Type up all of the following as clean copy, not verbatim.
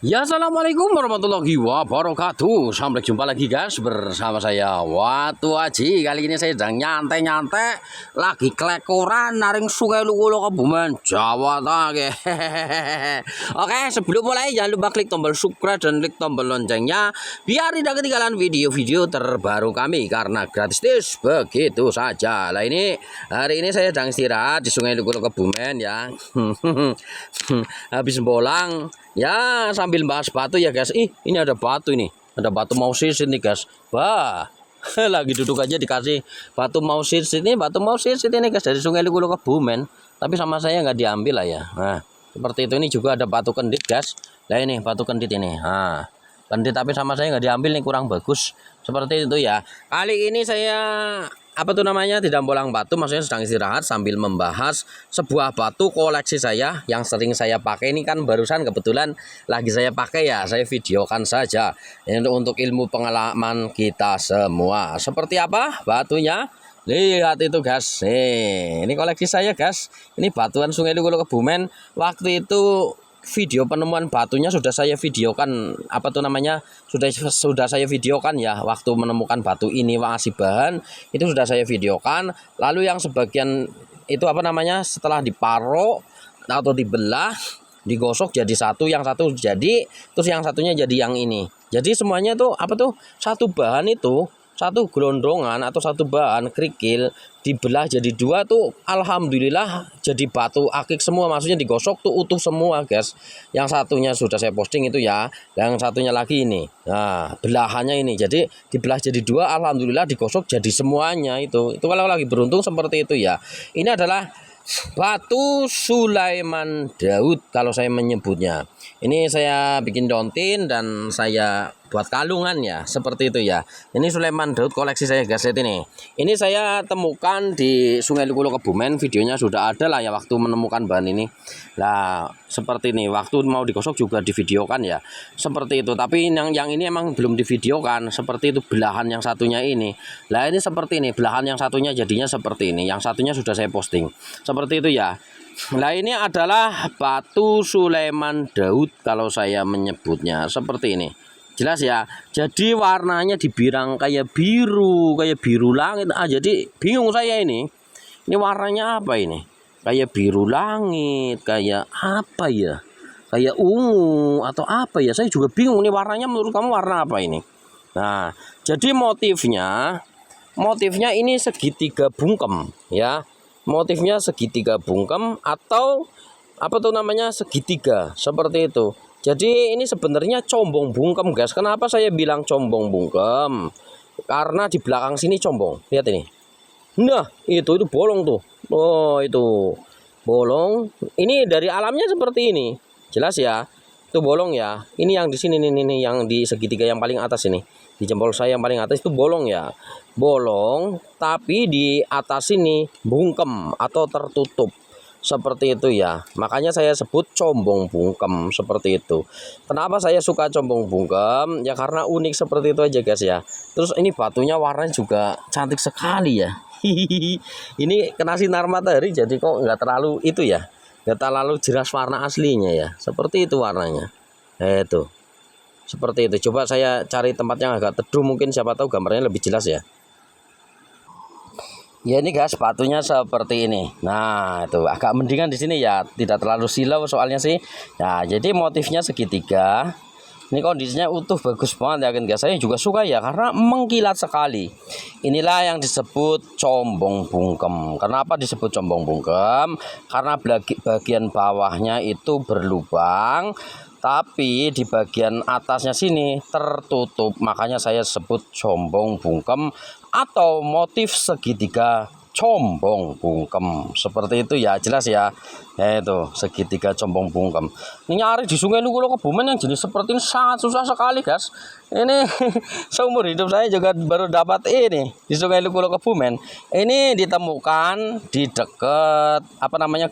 Ya, assalamualaikum warahmatullahi wabarakatuh. Sampai jumpa lagi guys bersama saya Watu Aji. Kali ini saya sedang nyantai-nyantai, lagi klekoran naring Sungai Lukulo Kebumen, Jawa Tengah. Oke, sebelum mulai jangan lupa klik tombol subscribe dan klik tombol loncengnya biar tidak ketinggalan video-video terbaru kami karena gratis begitu saja. Lah ini hari ini saya sedang istirahat di Sungai Lukulo Kebumen ya. Habis bolang ya, sambil bahas batu ya guys. Ini ada batu ini. Ada batu mausis ini guys. Wah, lagi duduk aja dikasih batu mausis ini. Batu mausis ini guys dari Sungai Lukulo Kebumen. Tapi sama saya nggak diambil lah ya. Nah, seperti itu. Ini juga ada batu kendit guys. Nah ini batu kendit ini. Nah, kendit tapi sama saya nggak diambil nih, kurang bagus. Seperti itu ya. Kali ini saya tidak bolang batu, maksudnya sedang istirahat sambil membahas sebuah batu koleksi saya yang sering saya pakai. Ini kan barusan kebetulan lagi saya pakai ya, saya videokan saja ini untuk ilmu pengalaman kita semua. Seperti apa batunya? Lihat itu guys. Ini koleksi saya guys. Ini batuan Sungai Lukulo Kebumen. Waktu itu video penemuan batunya sudah saya videokan, sudah saya videokan ya. Waktu menemukan batu ini masih bahan itu sudah saya videokan. Lalu yang sebagian itu setelah diparo atau dibelah, digosok jadi satu, yang satu jadi, terus yang satunya jadi yang ini. Jadi semuanya tuh satu bahan itu, satu gelondongan atau satu bahan kerikil dibelah jadi dua tuh, alhamdulillah jadi batu akik semua, maksudnya digosok tuh utuh semua guys. Yang satunya sudah saya posting itu ya, yang satunya lagi ini, nah belahannya ini jadi dibelah jadi dua, alhamdulillah digosok jadi semuanya. Itu kalau lagi beruntung seperti itu ya. Ini adalah batu Sulaiman Daud kalau saya menyebutnya. Ini saya bikin dontin dan saya buat kalungan ya, seperti itu ya. Ini Sulaiman Daud koleksi saya guys. Ini saya temukan di Sungai Lukulo Kebumen. Videonya sudah ada lah ya waktu menemukan bahan ini. Nah seperti ini, waktu mau digosok juga divideokan ya, seperti itu. Tapi yang ini emang belum divideokan. Seperti itu belahan yang satunya ini. Nah ini seperti ini, belahan yang satunya jadinya seperti ini. Yang satunya sudah saya posting. Seperti itu ya. Nah ini adalah batu Sulaiman Daud kalau saya menyebutnya, seperti ini. Jelas ya. Jadi warnanya dibirang kayak biru langit. Jadi bingung saya ini. Ini warnanya apa ini? Kayak biru langit, kayak apa ya? Kayak ungu atau apa ya? Saya juga bingung ini warnanya, menurut kamu warna apa ini? Nah, jadi motifnya ini segitiga bungkem ya. Motifnya segitiga bungkem atau segitiga seperti itu. Jadi ini sebenarnya combong bungkem guys. Kenapa saya bilang combong bungkem? Karena di belakang sini combong. Lihat ini. Nah itu bolong tuh. Oh itu bolong. Ini dari alamnya seperti ini. Jelas ya. Itu bolong ya. Ini yang di sini nih, yang di segitiga yang paling atas ini. Di jempol saya yang paling atas itu bolong ya. Bolong tapi di atas ini bungkem atau tertutup. Seperti itu ya. Makanya saya sebut combong bungkem, seperti itu. Kenapa saya suka combong bungkem? Ya karena unik seperti itu aja guys ya. Terus ini batunya warnanya juga cantik sekali ya. Ini kena sinar matahari jadi kok nggak terlalu itu ya. Nggak terlalu jelas warna aslinya ya. Seperti itu warnanya. Itu. Seperti itu. Coba saya cari tempat yang agak teduh, mungkin siapa tahu gambarnya lebih jelas ya. Ya ini guys, batunya seperti ini. Nah itu agak mendingan di sini ya, tidak terlalu silau soalnya sih. Nah jadi motifnya segitiga. Ini kondisinya utuh, bagus banget ya kan guys. Saya juga suka ya karena mengkilat sekali. Inilah yang disebut combong bungkem. Kenapa disebut combong bungkem? Karena bagian bawahnya itu berlubang, tapi di bagian atasnya sini tertutup. Makanya saya sebut combong bungkem atau motif segitiga combong bungkem, seperti itu ya. Jelas ya. Itu segitiga combong bungkem. Ini nyari di Sungai Lukulo Kebumen yang jenis seperti ini sangat susah sekali guys. Ini seumur hidup saya juga baru dapat ini di Sungai Lukulo Kebumen. Ini ditemukan di dekat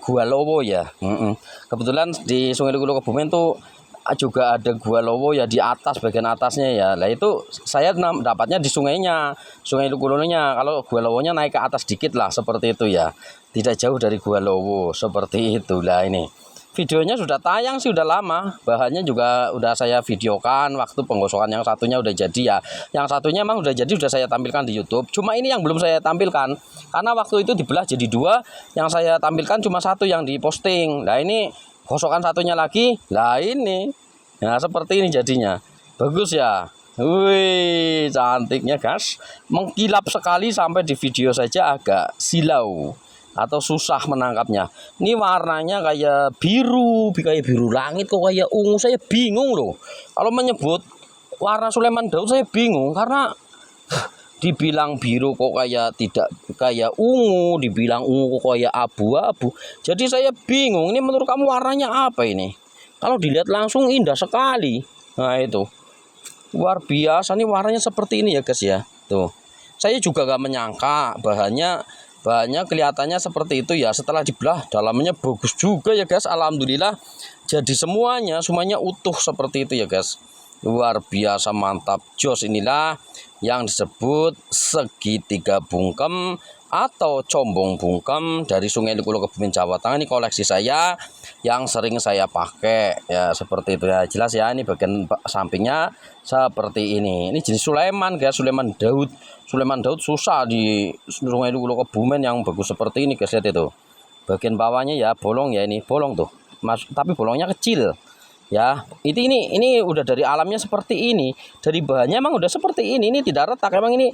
Gua Lowo ya. Kebetulan di Sungai Lukulo Kebumen tuh juga ada Gua Lowo ya, di atas, bagian atasnya ya. Lah itu saya dapatnya di sungainya, Sungai Lukulonya. Kalau Gua Lowonya naik ke atas dikit lah, seperti itu ya. Tidak jauh dari Gua Lowo, seperti itu. Lah ini videonya sudah tayang sih, udah lama. Bahannya juga udah saya videokan. Waktu penggosokan yang satunya udah jadi ya. Yang satunya emang udah jadi, udah saya tampilkan di YouTube. Cuma ini yang belum saya tampilkan. Karena waktu itu dibelah jadi dua. Yang saya tampilkan cuma satu yang diposting. Nah ini gosokan satunya lagi. Nah ini. Nah seperti ini jadinya. Bagus ya. Wih, cantiknya guys. Mengkilap sekali sampai di video saja agak silau atau susah menangkapnya. Ini warnanya kayak biru langit kok kayak ungu. Saya bingung loh. Kalau menyebut warna Sulaiman Daud saya bingung karena dibilang biru kok kayak tidak kayak ungu, dibilang ungu kok kayak abu-abu. Jadi saya bingung. Ini menurut kamu warnanya apa ini? Kalau dilihat langsung indah sekali. Nah itu. Luar biasa nih warnanya seperti ini ya guys ya. Tuh. Saya juga gak menyangka bahannya kelihatannya seperti itu ya. Setelah dibelah dalamnya bagus juga ya guys. Alhamdulillah. Jadi semuanya utuh seperti itu ya guys. Luar biasa, mantap, jos. Inilah yang disebut segitiga bungkem atau combong bungkem dari Sungai Lukulo Kebumen Jawa Tengah. Ini koleksi saya yang sering saya pakai ya, seperti itu ya. Jelas ya, ini bagian sampingnya seperti ini. Ini jenis Sulaiman guys, Sulaiman Daud susah di Sungai Lukulo Kebumen yang bagus seperti ini guys. Lihat itu. Bagian bawahnya ya bolong ya, ini bolong tuh. Tapi bolongnya kecil. Ya, ini udah dari alamnya seperti ini, dari bahannya emang udah seperti ini tidak retak. Emang ini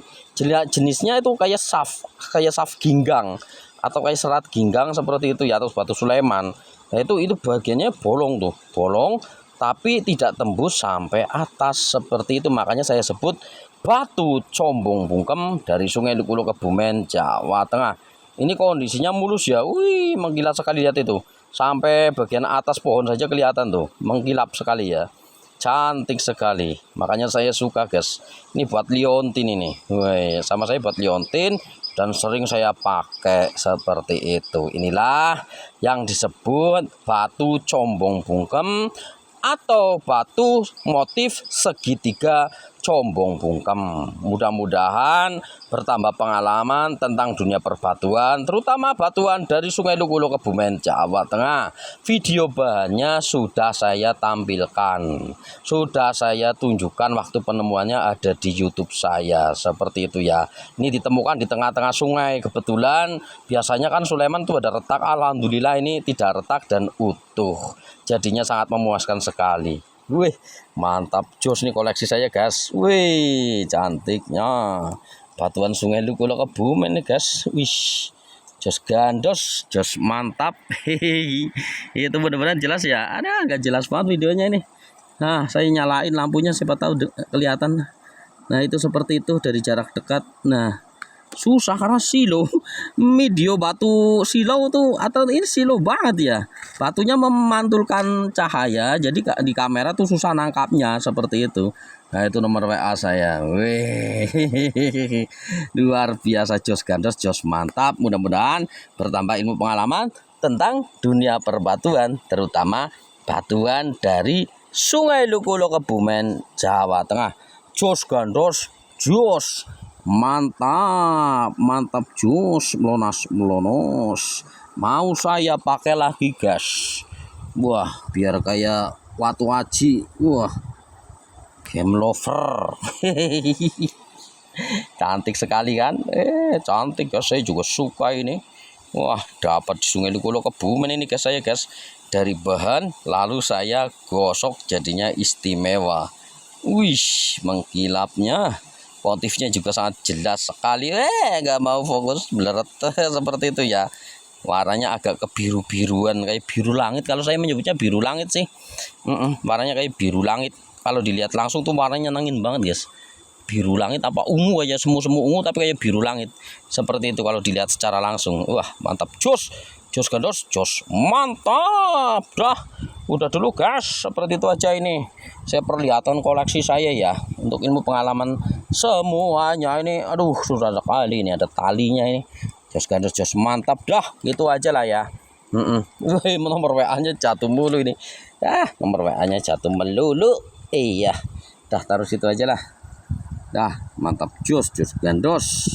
jenisnya itu kayak saf ginggang atau kayak serat ginggang seperti itu ya, atau batu Sulaiman. Nah itu bagiannya bolong tuh, bolong tapi tidak tembus sampai atas seperti itu. Makanya saya sebut batu combong bungkem dari Sungai Lukulo Kebumen Jawa Tengah. Ini kondisinya mulus ya, wih mengkilat sekali, lihat itu. Sampai bagian atas pohon saja kelihatan tuh, mengkilap sekali ya, cantik sekali. Makanya saya suka guys. Ini buat liontin ini, woi, sama saya buat liontin dan sering saya pakai seperti itu. Inilah yang disebut batu combong bungkem atau batu motif segitiga combong bungkem. Mudah-mudahan bertambah pengalaman tentang dunia perbatuan, terutama batuan dari Sungai Lukulo Kebumen Jawa Tengah. Video bahannya sudah saya tampilkan, sudah saya tunjukkan, waktu penemuannya ada di YouTube saya seperti itu ya. Ini ditemukan di tengah-tengah sungai. Kebetulan biasanya kan Sulaiman tuh ada retak. Alhamdulillah ini tidak retak dan utuh. Jadinya sangat memuaskan sekali. Wih, mantap, jos nih koleksi saya guys. Wih, cantiknya batuan Sungai Lukulo Kebumen nih guys. Wih, jos gandos, jos mantap. Hehehe, itu benar-benar jelas ya. Ada nggak jelas banget videonya ini. Nah, saya nyalain lampunya, siapa tahu kelihatan. Nah itu seperti itu dari jarak dekat. Nah susah karena silo, video batu silo tuh, atau ini silo banget ya, batunya memantulkan cahaya, jadi di kamera tuh susah nangkapnya seperti itu. Nah itu nomor WA saya. Wih, luar biasa, jos gandos, jos mantap. Mudah-mudahan bertambah ilmu pengalaman tentang dunia perbatuan, terutama batuan dari Sungai Lukulo Kebumen Jawa Tengah. Jos gandos, jos mantap, mantap, jos melonos. Mau saya pakai lagi guys. Wah, biar kayak Watu Aji. Wah, game lover. Cantik sekali kan? Cantik ya, saya juga suka ini. Wah, dapat di Sungai Lukulo Kebumen ini guys saya guys. Dari bahan lalu saya gosok jadinya istimewa. Wih, mengkilapnya. Motifnya juga sangat jelas sekali. Nggak mau fokus, meleret seperti itu ya. Warnanya agak kebiru-biruan, kayak biru langit. Kalau saya menyebutnya biru langit sih. Warnanya kayak biru langit. Kalau dilihat langsung tuh warnanya nyenengin banget guys. Biru langit apa ungu aja, semu-semu ungu tapi kayak biru langit. Seperti itu kalau dilihat secara langsung. Wah, mantap, jos gandos, jos mantap. Udah dulu guys, seperti itu aja ini. Saya perlihatkan koleksi saya ya, untuk ilmu pengalaman semuanya ini. Aduh, sudah sekali ini, ada talinya ini. Jos gandos, jos mantap gitu aja lah ya. Nomor WA-nya jatuh mulu ini. Nomor WA-nya jatuh melulu. Iya. Taruh situ aja lah. Mantap, jos gandos.